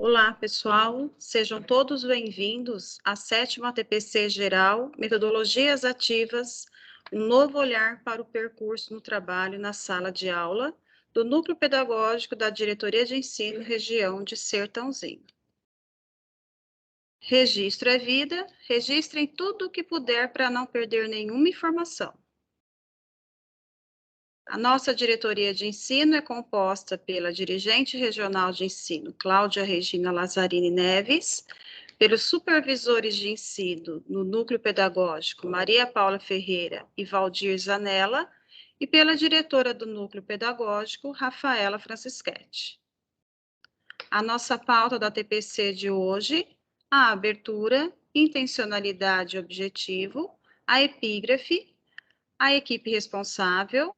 Olá, pessoal. Sejam todos bem-vindos à 7ª TPC Geral, Metodologias Ativas, um novo olhar para o percurso no trabalho na sala de aula do Núcleo Pedagógico da Diretoria de Ensino, região de Sertãozinho. Registro é vida, registrem tudo o que puder para não perder nenhuma informação. A nossa diretoria de ensino é composta pela dirigente regional de ensino, Cláudia Regina Lazzarini Neves, pelos supervisores de ensino no núcleo pedagógico, Maria Paula Ferreira e Valdir Zanella, e pela diretora do núcleo pedagógico, Rafaela Francischetti. A nossa pauta da TPC de hoje, a abertura, intencionalidade e objetivo, a epígrafe, a equipe responsável,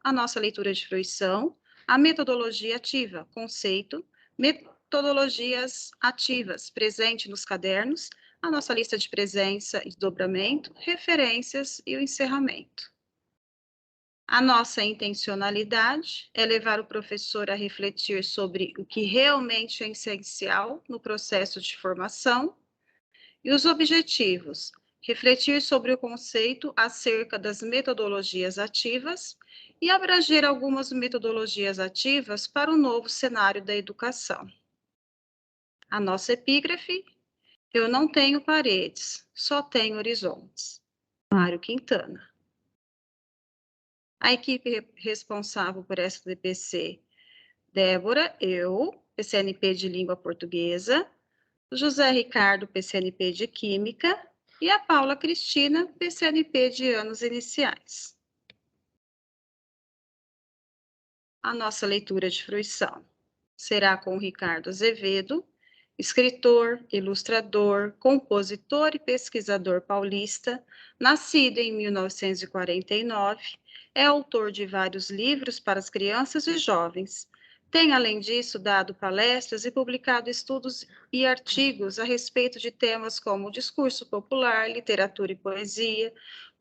a nossa leitura de fruição, a metodologia ativa, conceito, metodologias ativas, presente nos cadernos, a nossa lista de presença e desdobramento, referências e o encerramento. A nossa intencionalidade é levar o professor a refletir sobre o que realmente é essencial no processo de formação, e os objetivos, refletir sobre o conceito acerca das metodologias ativas e abranger algumas metodologias ativas para o novo cenário da educação. A nossa epígrafe: eu não tenho paredes, só tenho horizontes. Mário Quintana. A equipe responsável por essa DPC: Débora, eu, PCNP de Língua Portuguesa, José Ricardo, PCNP de Química, e a Paula Cristina, PCNP de Anos Iniciais. A nossa leitura de fruição será com o Ricardo Azevedo, escritor, ilustrador, compositor e pesquisador paulista, nascido em 1949, é autor de vários livros para as crianças e jovens. Tem, além disso, dado palestras e publicado estudos e artigos a respeito de temas como discurso popular, literatura e poesia,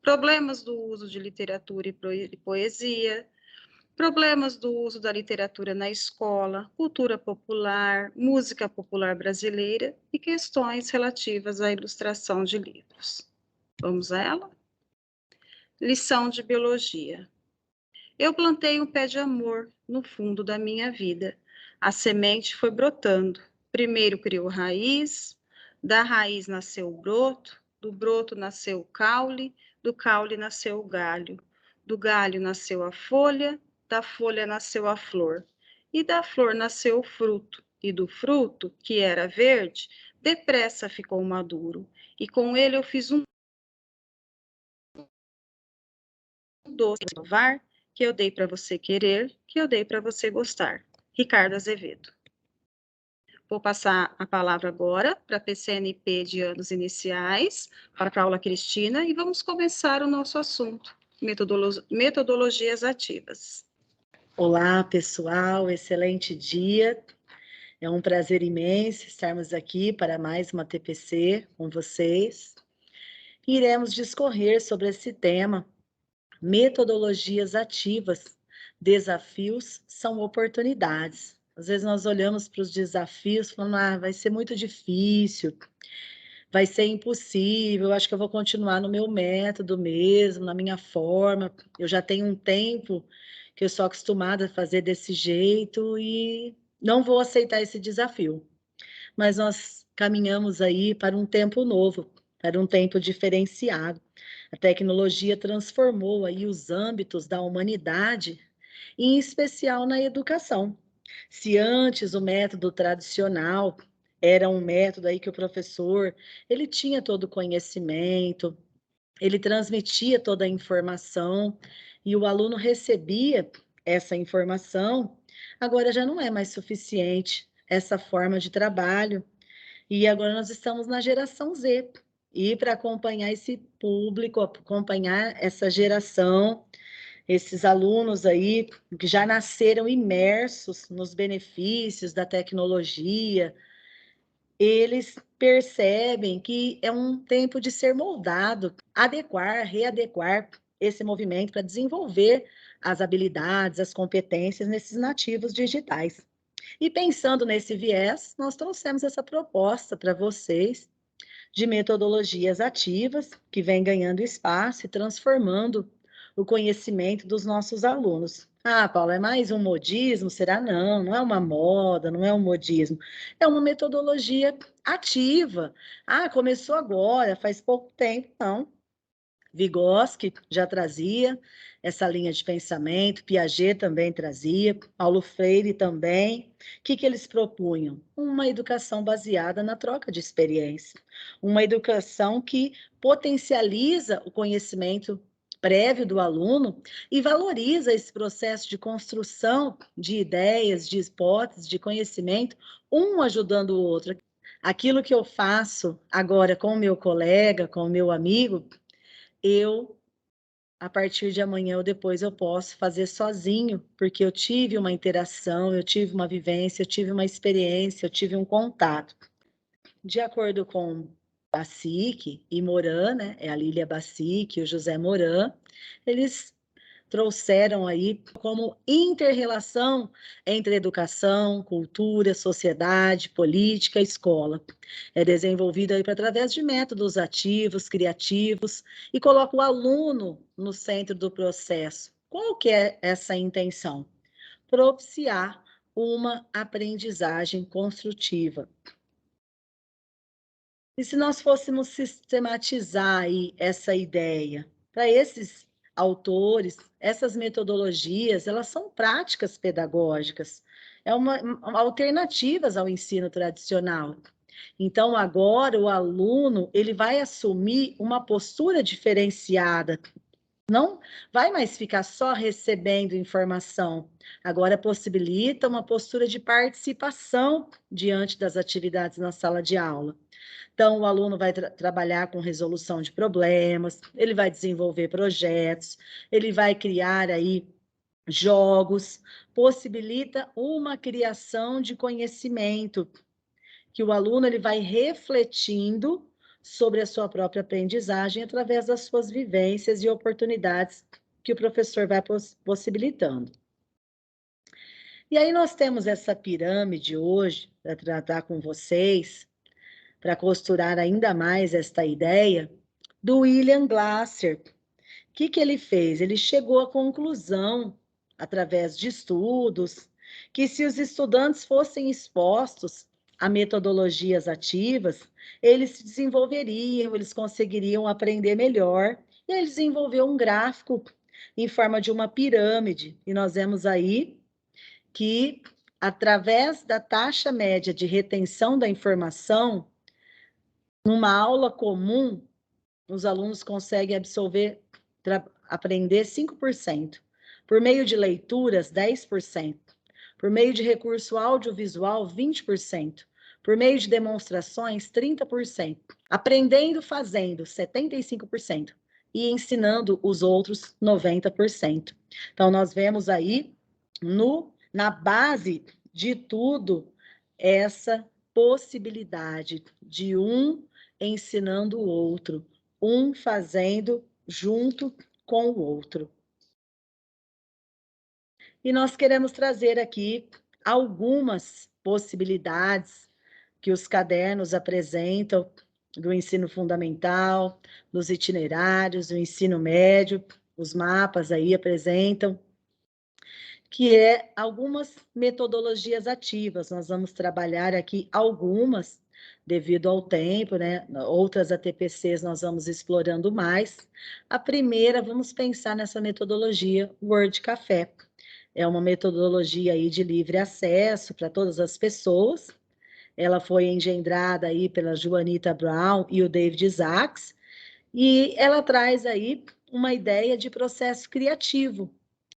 problemas do uso de literatura e poesia, problemas do uso da literatura na escola, cultura popular, música popular brasileira e questões relativas à ilustração de livros. Vamos a ela? Lição de biologia. Eu plantei um pé de amor no fundo da minha vida. A semente foi brotando. Primeiro criou raiz, da raiz nasceu o broto, do broto nasceu o caule, do caule nasceu o galho, do galho nasceu a folha, da folha nasceu a flor, e da flor nasceu o fruto, e do fruto, que era verde, depressa ficou maduro, e com ele eu fiz um doce provar, que eu dei para você querer, que eu dei para você gostar. Ricardo Azevedo. Vou passar a palavra agora para a PCNP de Anos Iniciais, para a Paula Cristina, e vamos começar o nosso assunto, metodologias ativas. Olá, pessoal, excelente dia. É um prazer imenso estarmos aqui para mais uma TPC com vocês. Iremos discorrer sobre esse tema, metodologias ativas, desafios são oportunidades. Às vezes nós olhamos para os desafios falando, vai ser muito difícil, vai ser impossível, acho que eu vou continuar no meu método mesmo, na minha forma, eu já tenho um tempo que eu sou acostumada a fazer desse jeito e não vou aceitar esse desafio. Mas nós caminhamos aí para um tempo novo, para um tempo diferenciado. A tecnologia transformou aí os âmbitos da humanidade, em especial na educação. Se antes o método tradicional era um método aí que o professor, ele tinha todo o conhecimento, ele transmitia toda a informação e o aluno recebia essa informação, agora já não é mais suficiente essa forma de trabalho. E agora nós estamos na geração Z. E para acompanhar esse público, acompanhar essa geração, esses alunos aí que já nasceram imersos nos benefícios da tecnologia, eles percebem que é um tempo de ser moldado, adequar, readequar esse movimento para desenvolver as habilidades, as competências nesses nativos digitais. E pensando nesse viés, nós trouxemos essa proposta para vocês de metodologias ativas, que vem ganhando espaço e transformando o conhecimento dos nossos alunos. Ah, Paula, é mais um modismo? Será? Não, não é uma moda, não é um modismo. É uma metodologia ativa. Ah, começou agora, faz pouco tempo. Não. Vygotsky já trazia essa linha de pensamento, Piaget também trazia, Paulo Freire também. O que eles propunham? Uma educação baseada na troca de experiência, uma educação que potencializa o conhecimento prévio do aluno e valoriza esse processo de construção de ideias, de hipóteses, de conhecimento, um ajudando o outro. Aquilo que eu faço agora com o meu colega, com o meu amigo, eu, a partir de amanhã ou depois, eu posso fazer sozinho, porque eu tive uma interação, eu tive uma vivência, eu tive uma experiência, eu tive um contato. De acordo com Bassic e Moran, né, é a Lília Bassic e o José Moran, eles trouxeram aí como inter-relação entre educação, cultura, sociedade, política, escola. É desenvolvido aí através de métodos ativos, criativos, e coloca o aluno no centro do processo. Qual que é essa intenção? Propiciar uma aprendizagem construtiva. E se nós fôssemos sistematizar aí essa ideia para esses autores, essas metodologias, elas são práticas pedagógicas, alternativas ao ensino tradicional. Então, agora o aluno ele vai assumir uma postura diferenciada, não vai mais ficar só recebendo informação, agora possibilita uma postura de participação diante das atividades na sala de aula. Então, o aluno vai trabalhar com resolução de problemas, ele vai desenvolver projetos, ele vai criar aí jogos, possibilita uma criação de conhecimento, que o aluno ele vai refletindo sobre a sua própria aprendizagem através das suas vivências e oportunidades que o professor vai possibilitando. E aí nós temos essa pirâmide hoje para tratar com vocês, para costurar ainda mais esta ideia, do William Glasser. O que ele fez? Ele chegou à conclusão, através de estudos, que se os estudantes fossem expostos a metodologias ativas, eles se desenvolveriam, eles conseguiriam aprender melhor. E ele desenvolveu um gráfico em forma de uma pirâmide. E nós vemos aí que, através da taxa média de retenção da informação, numa aula comum, os alunos conseguem aprender 5%, por meio de leituras, 10%, por meio de recurso audiovisual, 20%, por meio de demonstrações, 30%, aprendendo fazendo, 75%, e ensinando os outros, 90%. Então, nós vemos aí, na base de tudo, essa possibilidade de um ensinando o outro, um fazendo junto com o outro. E nós queremos trazer aqui algumas possibilidades que os cadernos apresentam do ensino fundamental, dos itinerários, do ensino médio, os mapas aí apresentam, que é algumas metodologias ativas. Nós vamos trabalhar aqui algumas, devido ao tempo, né? Outras ATPCs nós vamos explorando mais. A primeira, vamos pensar nessa metodologia Word Café. É uma metodologia aí de livre acesso para todas as pessoas. Ela foi engendrada aí pela Joanita Brown e o David Sachs, e ela traz aí uma ideia de processo criativo.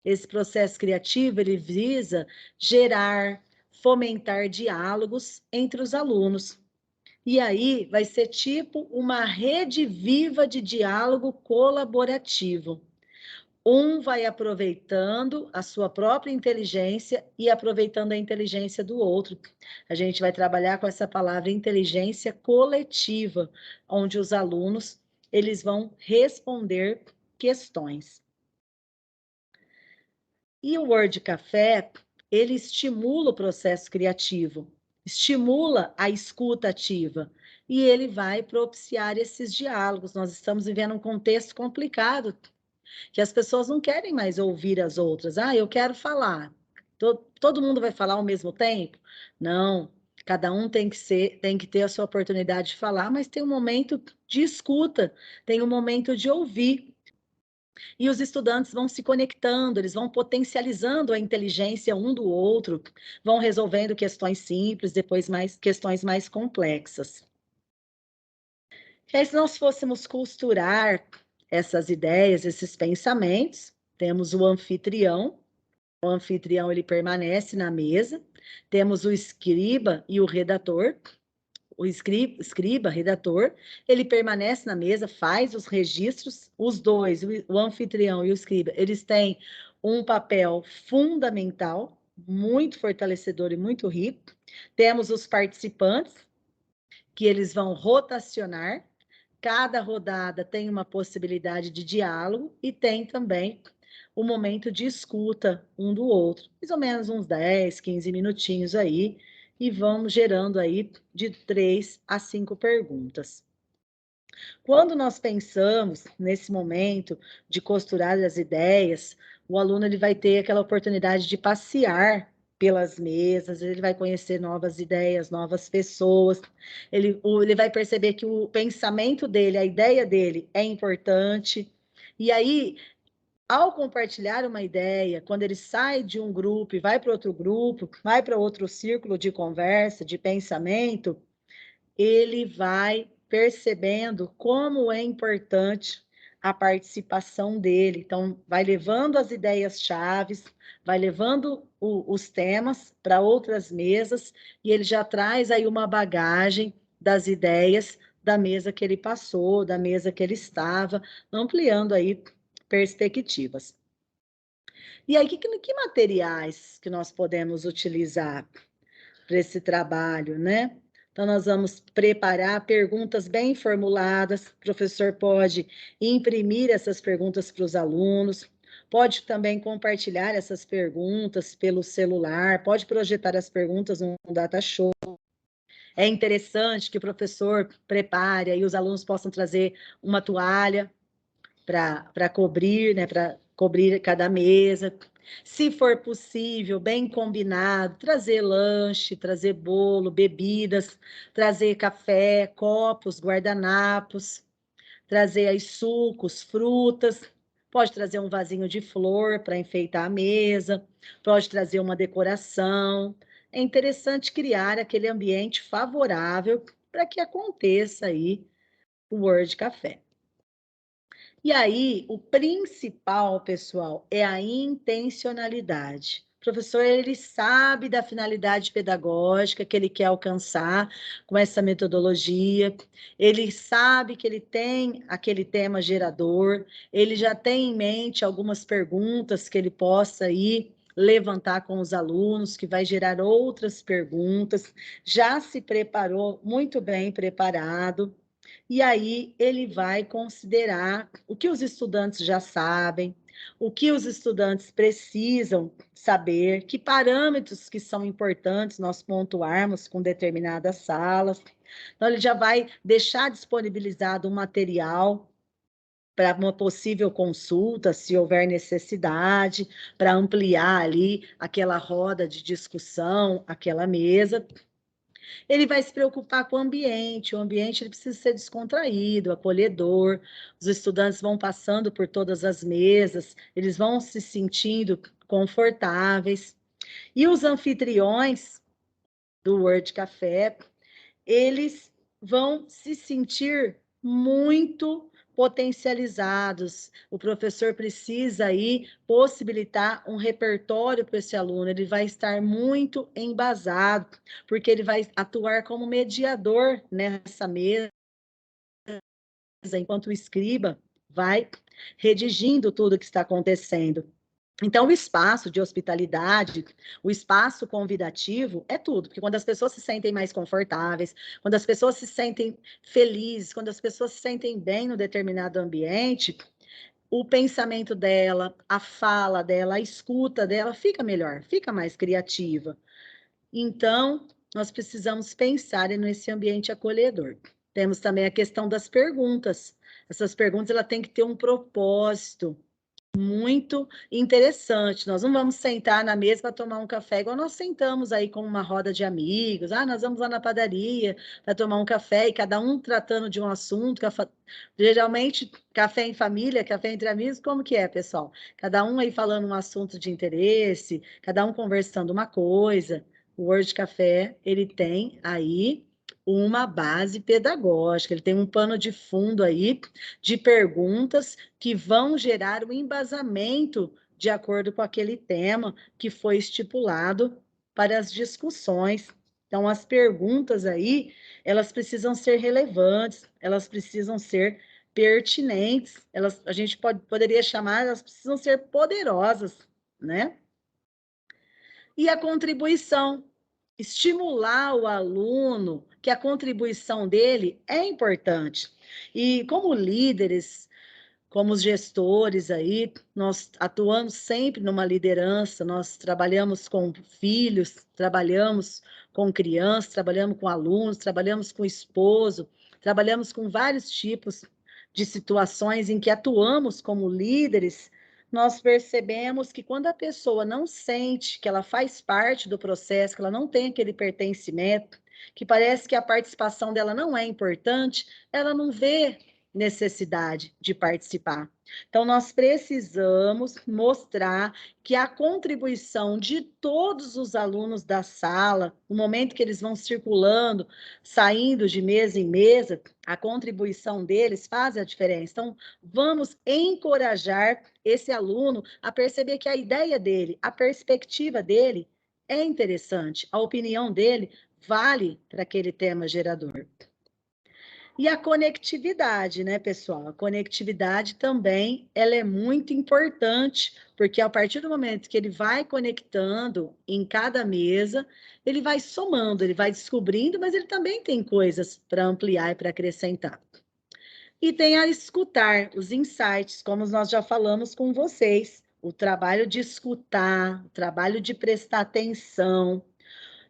Esse processo criativo, ele visa gerar, fomentar diálogos entre os alunos. E aí vai ser tipo uma rede viva de diálogo colaborativo. Um vai aproveitando a sua própria inteligência e aproveitando a inteligência do outro. A gente vai trabalhar com essa palavra inteligência coletiva, onde os alunos eles vão responder questões. E o Word Café, ele estimula o processo criativo, estimula a escuta ativa, e ele vai propiciar esses diálogos. Nós estamos vivendo um contexto complicado, que as pessoas não querem mais ouvir as outras. Ah, eu quero falar. Todo mundo vai falar ao mesmo tempo? Não. Cada um tem que ter a sua oportunidade de falar, mas tem um momento de escuta, tem um momento de ouvir. E os estudantes vão se conectando, eles vão potencializando a inteligência um do outro, vão resolvendo questões simples, depois questões mais complexas. E aí, se nós fôssemos costurar essas ideias, esses pensamentos, temos o anfitrião ele permanece na mesa, temos o escriba e o redator, o escriba, redator, ele permanece na mesa, faz os registros, os dois, o anfitrião e o escriba, eles têm um papel fundamental, muito fortalecedor e muito rico. Temos os participantes, que eles vão rotacionar, cada rodada tem uma possibilidade de diálogo e tem também o momento de escuta um do outro, mais ou menos uns 10, 15 minutinhos aí, e vamos gerando aí de 3 a 5 perguntas. Quando nós pensamos nesse momento de costurar as ideias, o aluno ele vai ter aquela oportunidade de passear pelas mesas, ele vai conhecer novas ideias, novas pessoas, ele vai perceber que o pensamento dele, a ideia dele é importante, e aí, ao compartilhar uma ideia, quando ele sai de um grupo e vai para outro grupo, vai para outro círculo de conversa, de pensamento, ele vai percebendo como é importante a participação dele. Então, vai levando as ideias-chaves, vai levando os temas para outras mesas, e ele já traz aí uma bagagem das ideias da mesa que ele passou, da mesa que ele estava, ampliando aí perspectivas. E aí, que materiais que nós podemos utilizar para esse trabalho, né? Então, nós vamos preparar perguntas bem formuladas, o professor pode imprimir essas perguntas para os alunos, pode também compartilhar essas perguntas pelo celular, pode projetar as perguntas no data show. É interessante que o professor prepare e os alunos possam trazer uma toalha para cobrir, né, para cobrir cada mesa. Se for possível, bem combinado, trazer lanche, trazer bolo, bebidas, trazer café, copos, guardanapos, trazer aí sucos, frutas, pode trazer um vasinho de flor para enfeitar a mesa, pode trazer uma decoração. É interessante criar aquele ambiente favorável para que aconteça aí o Word Café. E aí, o principal, pessoal, é a intencionalidade. O professor, ele sabe da finalidade pedagógica que ele quer alcançar com essa metodologia, ele sabe que ele tem aquele tema gerador, ele já tem em mente algumas perguntas que ele possa aí levantar com os alunos, que vai gerar outras perguntas, já se preparou muito bem preparado, e aí ele vai considerar o que os estudantes já sabem, o que os estudantes precisam saber, que parâmetros que são importantes nós pontuarmos com determinadas salas. Então, ele já vai deixar disponibilizado um material para uma possível consulta, se houver necessidade, para ampliar ali aquela roda de discussão, aquela mesa. Ele vai se preocupar com o ambiente ele precisa ser descontraído, acolhedor, os estudantes vão passando por todas as mesas, eles vão se sentindo confortáveis, e os anfitriões do Word Café, eles vão se sentir muito potencializados. O professor precisa aí possibilitar um repertório para esse aluno, ele vai estar muito embasado, porque ele vai atuar como mediador nessa mesa, enquanto o escriba vai redigindo tudo que está acontecendo. Então, o espaço de hospitalidade, o espaço convidativo é tudo, porque quando as pessoas se sentem mais confortáveis, quando as pessoas se sentem felizes, quando as pessoas se sentem bem no determinado ambiente, o pensamento dela, a fala dela, a escuta dela fica melhor, fica mais criativa. Então, nós precisamos pensar nesse ambiente acolhedor. Temos também a questão das perguntas. Essas perguntas ela tem que ter um propósito muito interessante. Nós não vamos sentar na mesa para tomar um café igual nós sentamos aí com uma roda de amigos. Ah, nós vamos lá na padaria para tomar um café e cada um tratando de um assunto. Geralmente, café em família, café entre amigos, como que é, pessoal? Cada um aí falando um assunto de interesse, cada um conversando uma coisa. O Word Café, ele tem aí uma base pedagógica, ele tem um pano de fundo aí de perguntas que vão gerar o embasamento de acordo com aquele tema que foi estipulado para as discussões. Então, as perguntas aí, elas precisam ser relevantes, elas precisam ser pertinentes, a gente poderia chamar, elas precisam ser poderosas, né? E a contribuição, estimular o aluno, que a contribuição dele é importante. E como líderes, como os gestores aí, nós atuamos sempre numa liderança, nós trabalhamos com filhos, trabalhamos com crianças, trabalhamos com alunos, trabalhamos com esposo, trabalhamos com vários tipos de situações em que atuamos como líderes. Nós percebemos que quando a pessoa não sente que ela faz parte do processo, que ela não tem aquele pertencimento, que parece que a participação dela não é importante, ela não vê necessidade de participar. Então, nós precisamos mostrar que a contribuição de todos os alunos da sala, no momento que eles vão circulando, saindo de mesa em mesa, a contribuição deles faz a diferença. Então, vamos encorajar esse aluno a perceber que a ideia dele, a perspectiva dele é interessante, a opinião dele vale para aquele tema gerador. E a conectividade, né, pessoal? A conectividade também, ela é muito importante, porque a partir do momento que ele vai conectando em cada mesa, ele vai somando, ele vai descobrindo, mas ele também tem coisas para ampliar e para acrescentar. E tem a escutar, os insights, como nós já falamos com vocês, o trabalho de escutar, o trabalho de prestar atenção,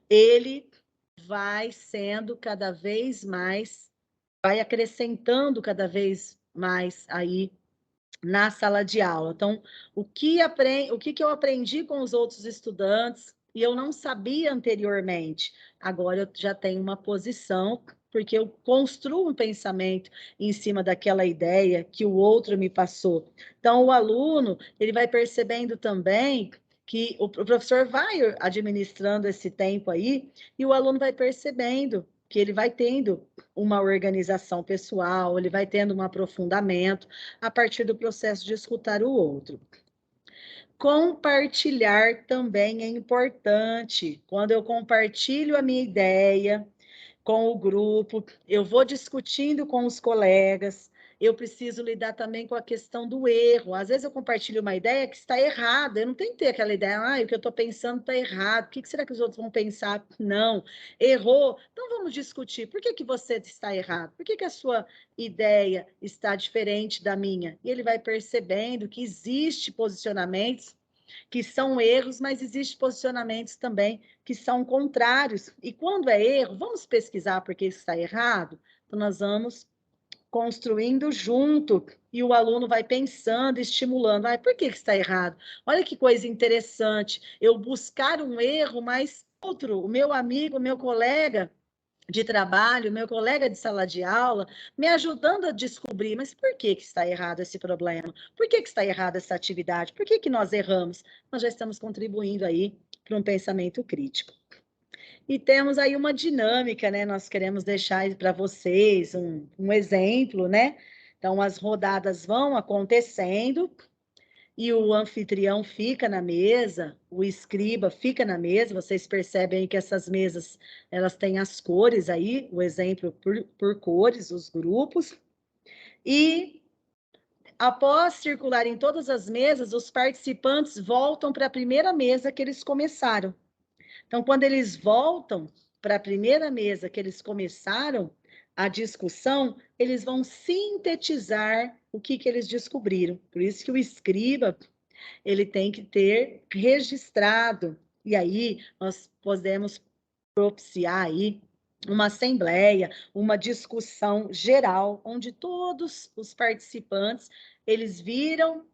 ele vai sendo cada vez mais, vai acrescentando cada vez mais aí na sala de aula. Então, o que eu aprendi com os outros estudantes e eu não sabia anteriormente, agora eu já tenho uma posição, porque eu construo um pensamento em cima daquela ideia que o outro me passou. Então, o aluno, ele vai percebendo também que o professor vai administrando esse tempo aí e o aluno vai percebendo que ele vai tendo uma organização pessoal, ele vai tendo um aprofundamento a partir do processo de escutar o outro. Compartilhar também é importante. Quando eu compartilho a minha ideia com o grupo, eu vou discutindo com os colegas, eu preciso lidar também com a questão do erro. Às vezes eu compartilho uma ideia que está errada, eu não tenho que ter aquela ideia, o que eu estou pensando está errado, o que será que os outros vão pensar? Não, errou, então vamos discutir, por que você está errado? Por que a sua ideia está diferente da minha? E ele vai percebendo que existe posicionamentos que são erros, mas existem posicionamentos também que são contrários. E quando é erro, vamos pesquisar por que isso está errado? Então, nós vamos construindo junto e o aluno vai pensando, estimulando. Por que está errado? Olha que coisa interessante. Eu buscar um erro, mas outro, o meu amigo, o meu colega de trabalho, meu colega de sala de aula, me ajudando a descobrir, mas por que está errado esse problema? Por que está errada essa atividade? Por que nós erramos? Nós já estamos contribuindo aí para um pensamento crítico. E temos aí uma dinâmica, né? Nós queremos deixar para vocês um exemplo, né? Então, as rodadas vão acontecendo, e o anfitrião fica na mesa, o escriba fica na mesa, vocês percebem aí que essas mesas, elas têm as cores aí, o exemplo por cores, os grupos, e após circular em todas as mesas, os participantes voltam para a primeira mesa que eles começaram. Então, quando eles voltam para a primeira mesa que eles começaram a discussão, eles vão sintetizar o que eles descobriram. Por isso que o escriba, ele tem que ter registrado, e aí nós podemos propiciar aí uma assembleia, uma discussão geral, onde todos os participantes, eles viram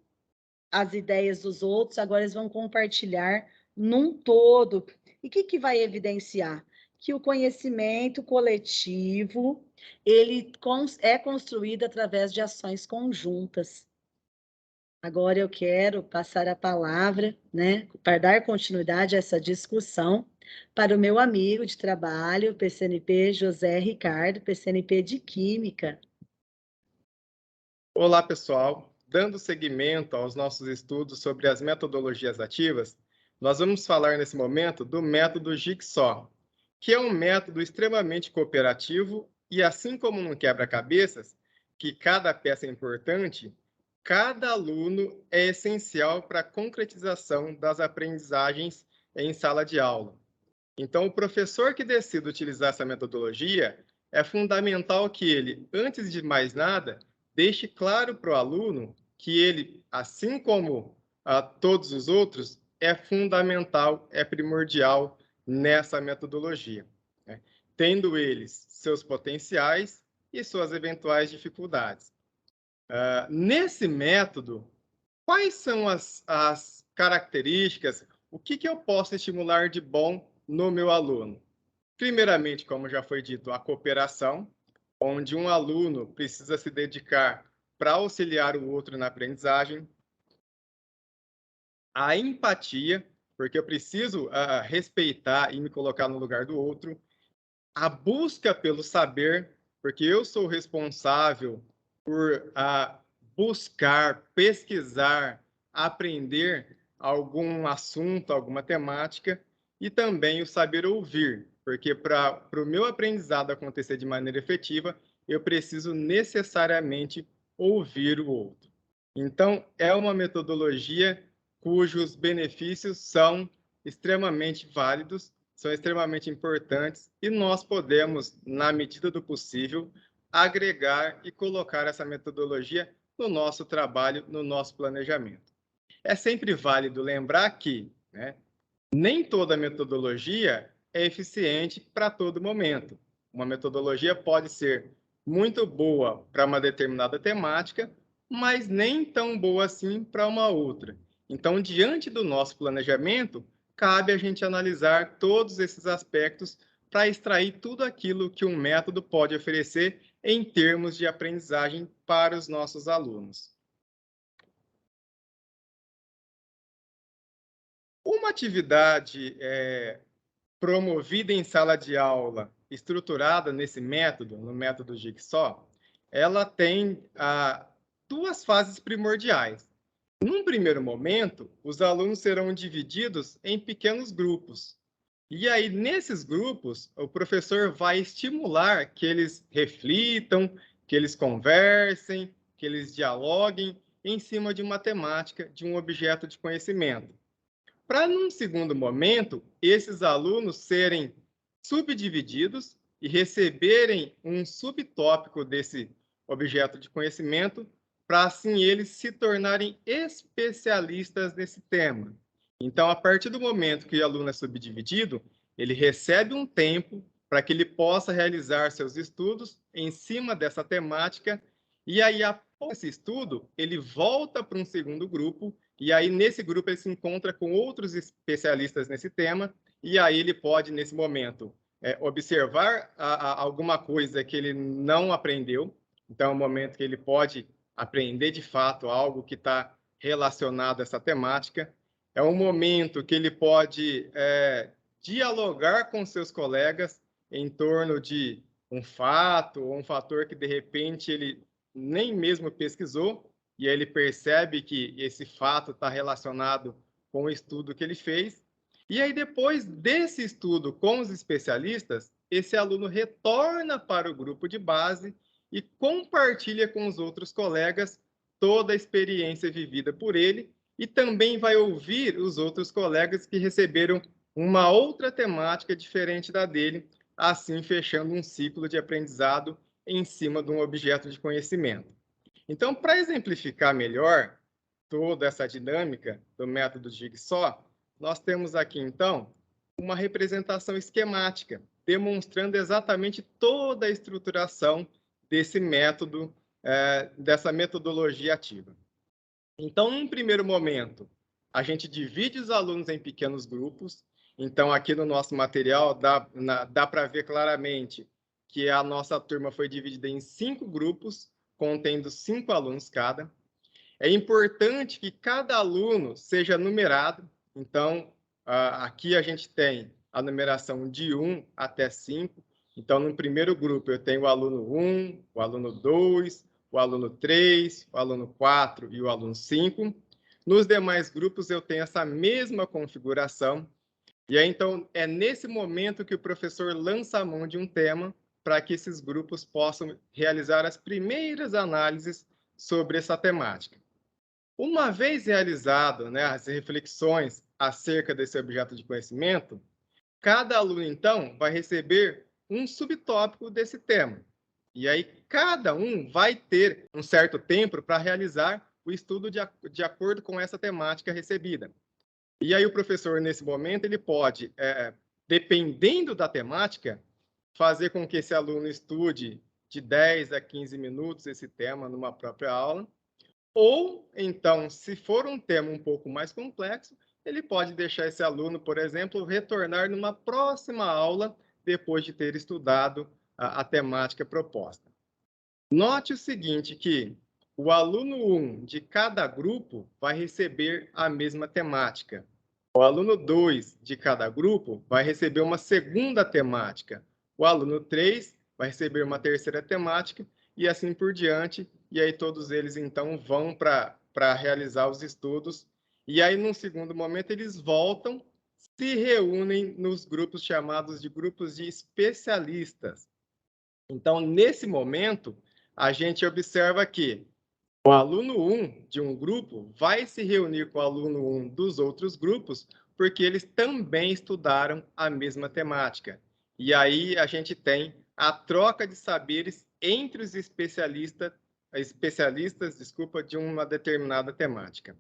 as ideias dos outros, agora eles vão compartilhar num todo. E o que vai evidenciar? Que o conhecimento coletivo, ele é construído através de ações conjuntas. Agora eu quero passar a palavra, né, para dar continuidade a essa discussão, para o meu amigo de trabalho, PCNP José Ricardo, PCNP de Química. Olá, pessoal. Dando seguimento aos nossos estudos sobre as metodologias ativas, nós vamos falar nesse momento do método Jigsaw, que é um método extremamente cooperativo e, assim como no quebra-cabeças, que cada peça é importante, cada aluno é essencial para a concretização das aprendizagens em sala de aula. Então, o professor que decide utilizar essa metodologia, é fundamental que ele, antes de mais nada, deixe claro para o aluno que ele, assim como todos os outros, é fundamental, é primordial nessa metodologia, né? Tendo eles seus potenciais e suas eventuais dificuldades. Nesse método, quais são as características, o que eu posso estimular de bom no meu aluno? Primeiramente, como já foi dito, a cooperação, onde um aluno precisa se dedicar para auxiliar o outro na aprendizagem. A empatia, porque eu preciso respeitar e me colocar no lugar do outro. A busca pelo saber, porque eu sou responsável por buscar, pesquisar, aprender algum assunto, alguma temática, e também o saber ouvir, porque para o meu aprendizado acontecer de maneira efetiva, eu preciso necessariamente ouvir o outro. Então, é uma metodologia cujos benefícios são extremamente válidos, são extremamente importantes, e nós podemos, na medida do possível, agregar e colocar essa metodologia no nosso trabalho, no nosso planejamento. É sempre válido lembrar que, né, nem toda metodologia é eficiente para todo momento. Uma metodologia pode ser muito boa para uma determinada temática, mas nem tão boa assim para uma outra. Então, diante do nosso planejamento, cabe a gente analisar todos esses aspectos para extrair tudo aquilo que um método pode oferecer em termos de aprendizagem para os nossos alunos. Uma atividade promovida em sala de aula, estruturada nesse método, no método Jigsaw, ela tem duas fases primordiais. Num primeiro momento, os alunos serão divididos em pequenos grupos. E aí, nesses grupos, o professor vai estimular que eles reflitam, que eles conversem, que eles dialoguem em cima de uma temática, de um objeto de conhecimento. Para, num segundo momento, esses alunos serem subdivididos e receberem um subtópico desse objeto de conhecimento, para assim eles se tornarem especialistas nesse tema. Então, a partir do momento que o aluno é subdividido, ele recebe um tempo para que ele possa realizar seus estudos em cima dessa temática, e aí, após esse estudo, ele volta para um segundo grupo, e aí nesse grupo ele se encontra com outros especialistas nesse tema, e aí ele pode, nesse momento, observar alguma coisa que ele não aprendeu. Então, é um momento que ele pode aprender de fato algo que está relacionado a essa temática. É um momento que ele pode dialogar com seus colegas em torno de um fato ou um fator que, de repente, ele nem mesmo pesquisou, e ele percebe que esse fato está relacionado com o estudo que ele fez. E aí, depois desse estudo com os especialistas, esse aluno retorna para o grupo de base e compartilha com os outros colegas toda a experiência vivida por ele, e também vai ouvir os outros colegas que receberam uma outra temática diferente da dele, assim fechando um ciclo de aprendizado em cima de um objeto de conhecimento. Então, para exemplificar melhor toda essa dinâmica do método Jigsaw, nós temos aqui, então, uma representação esquemática, demonstrando exatamente toda a estruturação desse método, dessa metodologia ativa. Então, num primeiro momento, a gente divide os alunos em pequenos grupos. Então, aqui no nosso material, dá para ver claramente que a nossa turma foi dividida em 5 grupos, contendo 5 alunos cada. É importante que cada aluno seja numerado. Então, aqui a gente tem a numeração de 1 até 5. Então, no primeiro grupo, eu tenho o aluno 1, o aluno 2, o aluno 3, o aluno 4 e o aluno 5. Nos demais grupos, eu tenho essa mesma configuração. E aí, então, é nesse momento que o professor lança a mão de um tema para que esses grupos possam realizar as primeiras análises sobre essa temática. Uma vez realizado, né, as reflexões acerca desse objeto de conhecimento, cada aluno, então, vai receber um subtópico desse tema. E aí, cada um vai ter um certo tempo para realizar o estudo de acordo com essa temática recebida. E aí, o professor, nesse momento, ele pode, dependendo da temática, fazer com que esse aluno estude de 10 a 15 minutos esse tema numa própria aula. Ou, então, se for um tema um pouco mais complexo, ele pode deixar esse aluno, por exemplo, retornar numa próxima aula, depois de ter estudado a temática proposta. Note o seguinte, que o aluno 1 de cada grupo vai receber a mesma temática. O aluno 2 de cada grupo vai receber uma segunda temática. O aluno 3 vai receber uma terceira temática e assim por diante. E aí todos eles, então, vão para realizar os estudos. E aí, num segundo momento, eles voltam, se reúnem nos grupos chamados de grupos de especialistas. Então, nesse momento, a gente observa que o aluno 1 de um grupo vai se reunir com o aluno 1 dos outros grupos, porque eles também estudaram a mesma temática. E aí a gente tem a troca de saberes entre os especialistas, de uma determinada temática.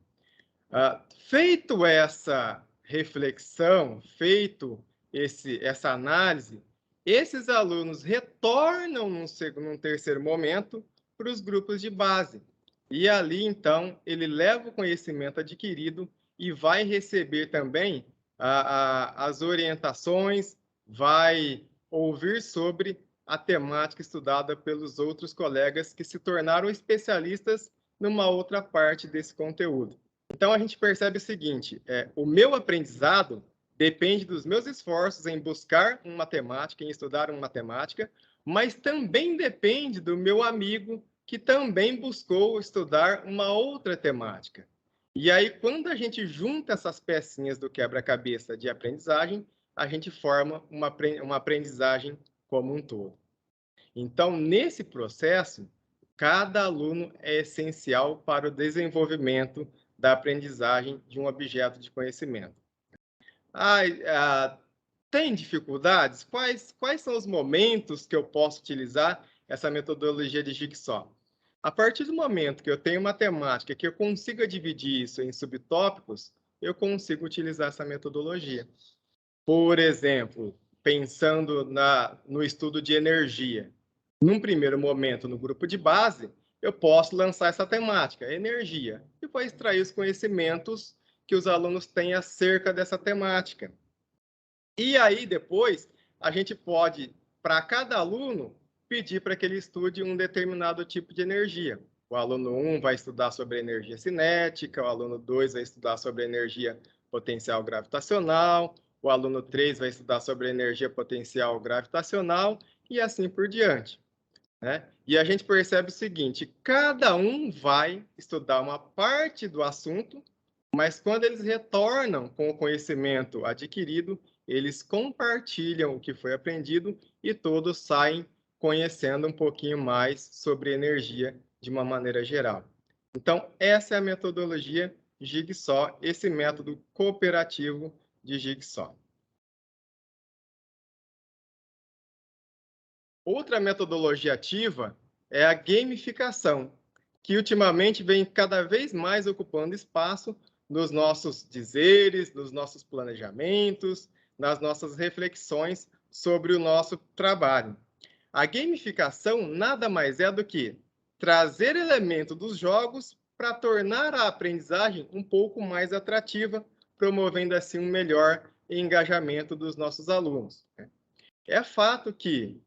Feito essa reflexão, feito essa análise, esses alunos retornam num terceiro momento para os grupos de base. E ali, então, ele leva o conhecimento adquirido e vai receber também as orientações, vai ouvir sobre a temática estudada pelos outros colegas que se tornaram especialistas numa outra parte desse conteúdo. Então, a gente percebe o seguinte, o meu aprendizado depende dos meus esforços em buscar uma matemática, em estudar uma matemática, mas também depende do meu amigo que também buscou estudar uma outra temática. E aí, quando a gente junta essas pecinhas do quebra-cabeça de aprendizagem, a gente forma uma aprendizagem como um todo. Então, nesse processo, cada aluno é essencial para o desenvolvimento da aprendizagem de um objeto de conhecimento. Tem dificuldades? Quais são os momentos que eu posso utilizar essa metodologia de Jigsaw? A partir do momento que eu tenho uma temática que eu consiga dividir isso em subtópicos, eu consigo utilizar essa metodologia. Por exemplo, pensando no estudo de energia. Num primeiro momento, no grupo de base, eu posso lançar essa temática, energia, e vou extrair os conhecimentos que os alunos têm acerca dessa temática. E aí, depois, a gente pode, para cada aluno, pedir para que ele estude um determinado tipo de energia. O aluno 1 vai estudar sobre energia cinética, o aluno 2 vai estudar sobre energia potencial gravitacional, o aluno 3 vai estudar sobre energia potencial gravitacional, e assim por diante. Né? E a gente percebe o seguinte, cada um vai estudar uma parte do assunto, mas quando eles retornam com o conhecimento adquirido, eles compartilham o que foi aprendido e todos saem conhecendo um pouquinho mais sobre energia de uma maneira geral. Então, essa é a metodologia Jigsaw, esse método cooperativo de Jigsaw. Outra metodologia ativa é a gamificação. que ultimamente vem cada vez mais ocupando espaço nos nossos dizeres, nos nossos planejamentos, nas nossas reflexões sobre o nosso trabalho. A gamificação nada mais é do que trazer elementos dos jogos para tornar a aprendizagem um pouco mais atrativa, promovendo assim um melhor engajamento dos nossos alunos. É fato que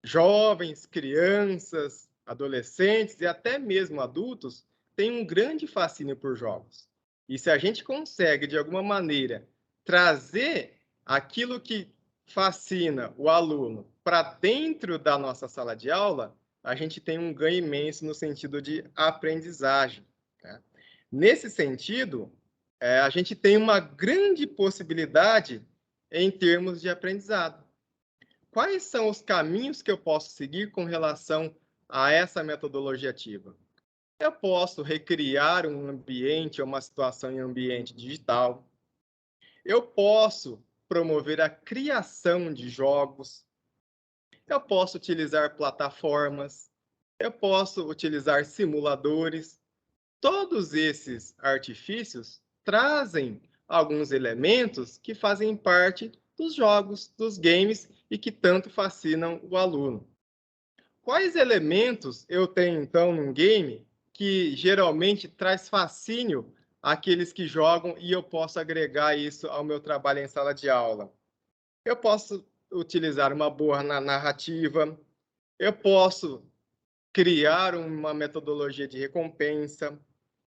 jovens, crianças, adolescentes e até mesmo adultos têm um grande fascínio por jogos. E se a gente consegue, de alguma maneira, trazer aquilo que fascina o aluno para dentro da nossa sala de aula, a gente tem um ganho imenso no sentido de aprendizagem. Né? Nesse sentido, a gente tem uma grande possibilidade em termos de aprendizado. Quais são os caminhos que eu posso seguir com relação a essa metodologia ativa? Eu posso recriar um ambiente ou uma situação em ambiente digital. Eu posso promover a criação de jogos. Eu posso utilizar plataformas. Eu posso utilizar simuladores. Todos esses artifícios trazem alguns elementos que fazem parte dos jogos, dos games e que tanto fascinam o aluno. Quais elementos eu tenho, então, num game que geralmente traz fascínio àqueles que jogam e eu posso agregar isso ao meu trabalho em sala de aula? Eu posso utilizar uma boa narrativa, eu posso criar uma metodologia de recompensa,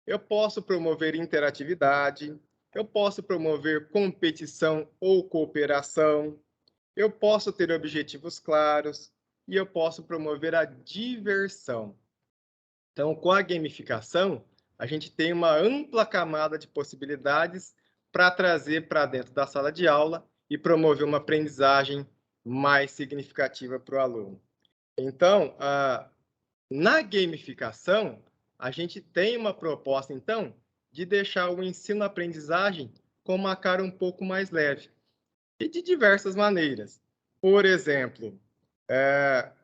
eu posso promover interatividade, eu posso promover competição ou cooperação, eu posso ter objetivos claros e eu posso promover a diversão. Então, com a gamificação, a gente tem uma ampla camada de possibilidades para trazer para dentro da sala de aula e promover uma aprendizagem mais significativa para o aluno. Então, na gamificação, a gente tem uma proposta, então, de deixar o ensino-aprendizagem com uma cara um pouco mais leve. E de diversas maneiras. Por exemplo,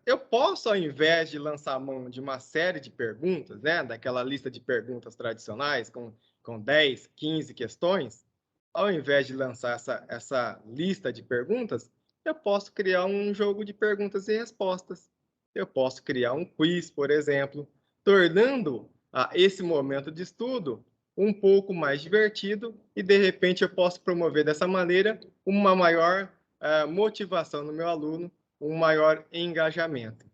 eu posso, ao invés de lançar mão de uma série de perguntas, né, daquela lista de perguntas tradicionais, com 10, 15 questões, ao invés de lançar essa lista de perguntas, eu posso criar um jogo de perguntas e respostas. Eu posso criar um quiz, por exemplo, tornando esse momento de estudo um pouco mais divertido e, de repente, eu posso promover dessa maneira uma maior motivação no meu aluno, um maior engajamento.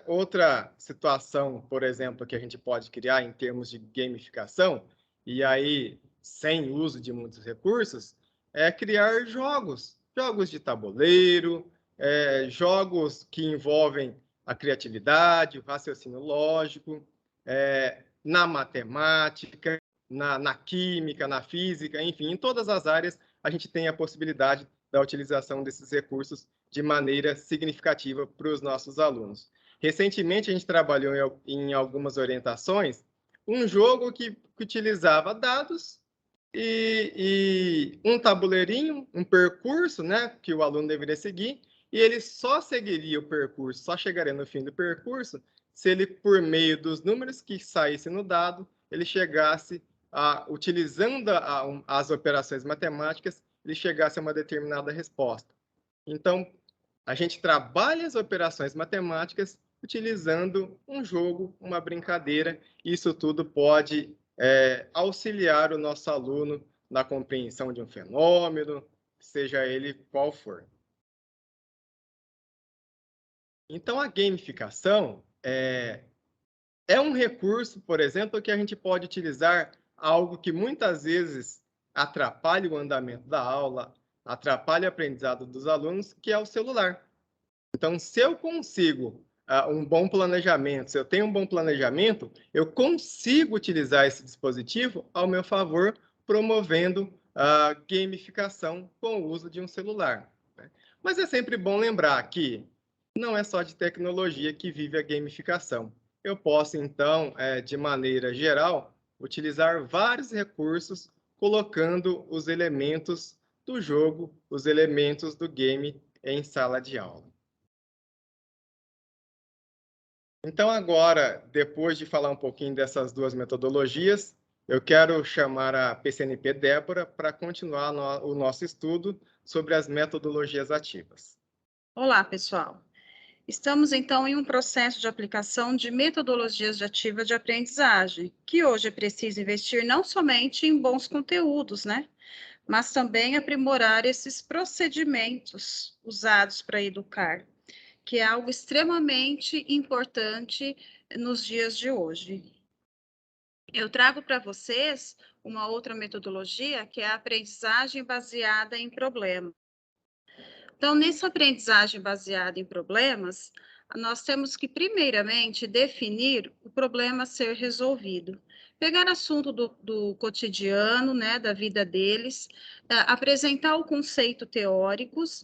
Outra situação, por exemplo, que a gente pode criar em termos de gamificação, e aí sem uso de muitos recursos, é criar jogos de tabuleiro, jogos que envolvem a criatividade, o raciocínio lógico, na matemática, na química, na física, enfim, em todas as áreas a gente tem a possibilidade da utilização desses recursos de maneira significativa para os nossos alunos. Recentemente, a gente trabalhou em algumas orientações um jogo que utilizava dados e um tabuleirinho, um percurso, né, que o aluno deveria seguir, e ele só seguiria o percurso, só chegaria no fim do percurso, se ele, por meio dos números que saíssem no dado, ele chegasse utilizando as operações matemáticas, ele chegasse a uma determinada resposta. Então, a gente trabalha as operações matemáticas utilizando um jogo, uma brincadeira. Isso tudo pode auxiliar o nosso aluno na compreensão de um fenômeno, seja ele qual for. Então, a gamificação é um recurso, por exemplo, que a gente pode utilizar algo que muitas vezes atrapalha o andamento da aula, atrapalha o aprendizado dos alunos, que é o celular. Então, se eu consigo um bom planejamento, se eu tenho um bom planejamento, eu consigo utilizar esse dispositivo ao meu favor, promovendo a gamificação com o uso de um celular. Né? Mas é sempre bom lembrar que não é só de tecnologia que vive a gamificação. Eu posso, então, de maneira geral, utilizar vários recursos, colocando os elementos do jogo, os elementos do game em sala de aula. Então, agora, depois de falar um pouquinho dessas duas metodologias, eu quero chamar a PCNP Débora para continuar o nosso estudo sobre as metodologias ativas. Olá, pessoal. Estamos, então, em um processo de aplicação de metodologias de ativa de aprendizagem, que hoje é preciso investir não somente em bons conteúdos, né? Mas também aprimorar esses procedimentos usados para educar, que é algo extremamente importante nos dias de hoje. Eu trago para vocês uma outra metodologia, que é a aprendizagem baseada em problemas. Então, nessa aprendizagem baseada em problemas, nós temos que, primeiramente, definir o problema a ser resolvido. Pegar assunto do cotidiano, né, da vida deles, apresentar o conceito teóricos,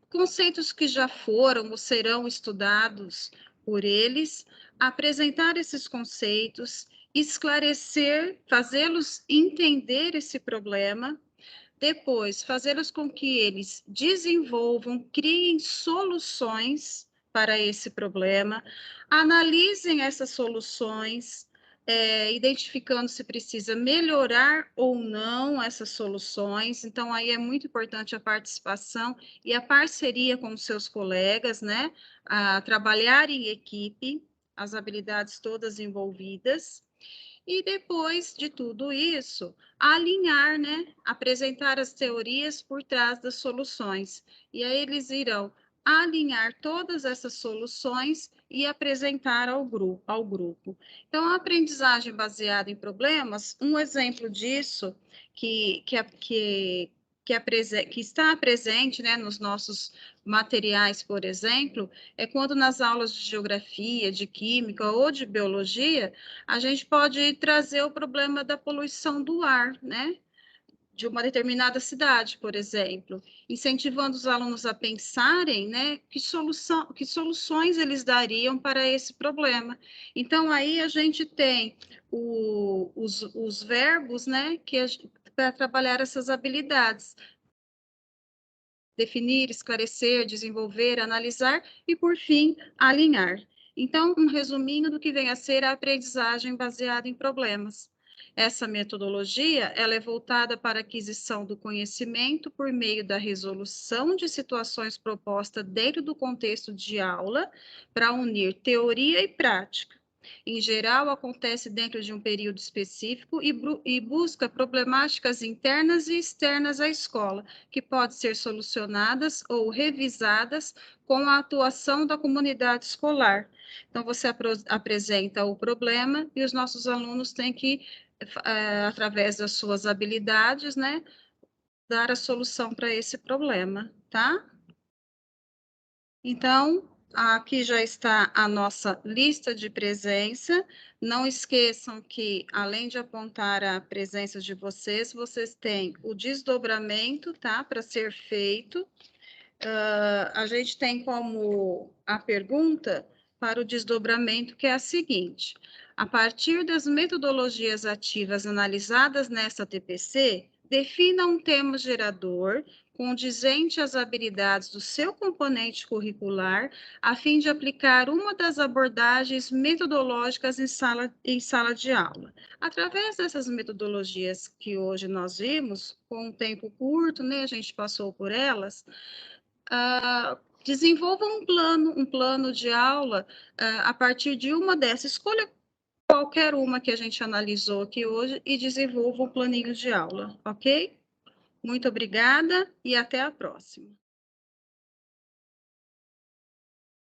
conceitos que já foram ou serão estudados por eles, apresentar esses conceitos, esclarecer, fazê-los entender esse problema. Depois, fazê-los com que eles desenvolvam, criem soluções para esse problema, analisem essas soluções, identificando se precisa melhorar ou não essas soluções. Então, aí é muito importante a participação e a parceria com os seus colegas, né? A trabalhar em equipe, as habilidades todas envolvidas. E depois de tudo isso, alinhar, né? Apresentar as teorias por trás das soluções. E aí eles irão alinhar todas essas soluções e apresentar ao grupo. Então, a aprendizagem baseada em problemas, um exemplo disso que está presente, né, nos nossos materiais, por exemplo, é quando nas aulas de geografia, de química ou de biologia, a gente pode trazer o problema da poluição do ar, né? De uma determinada cidade, por exemplo, incentivando os alunos a pensarem, né, que soluções eles dariam para esse problema. Então, aí a gente tem os verbos, né, para trabalhar essas habilidades. Definir, esclarecer, desenvolver, analisar e, por fim, alinhar. Então, um resuminho do que vem a ser a aprendizagem baseada em problemas. Essa metodologia, ela é voltada para a aquisição do conhecimento por meio da resolução de situações propostas dentro do contexto de aula, para unir teoria e prática. Em geral, acontece dentro de um período específico e busca problemáticas internas e externas à escola, que podem ser solucionadas ou revisadas com a atuação da comunidade escolar. Então, você apresenta o problema e os nossos alunos têm que, através das suas habilidades, né, dar a solução para esse problema, tá? Então, aqui já está a nossa lista de presença. Não esqueçam que, além de apontar a presença de vocês, vocês têm o desdobramento, tá? Para ser feito. A gente tem como a pergunta para o desdobramento, que é a seguinte: a partir das metodologias ativas analisadas nessa TPC, defina um tema gerador condizente às habilidades do seu componente curricular, a fim de aplicar uma das abordagens metodológicas em sala de aula. Através dessas metodologias que hoje nós vimos, com um tempo curto, né, a gente passou por elas, desenvolva um plano de aula a partir de uma dessas. Escolha qualquer uma que a gente analisou aqui hoje e desenvolva um planinho de aula, ok? Muito obrigada e até a próxima.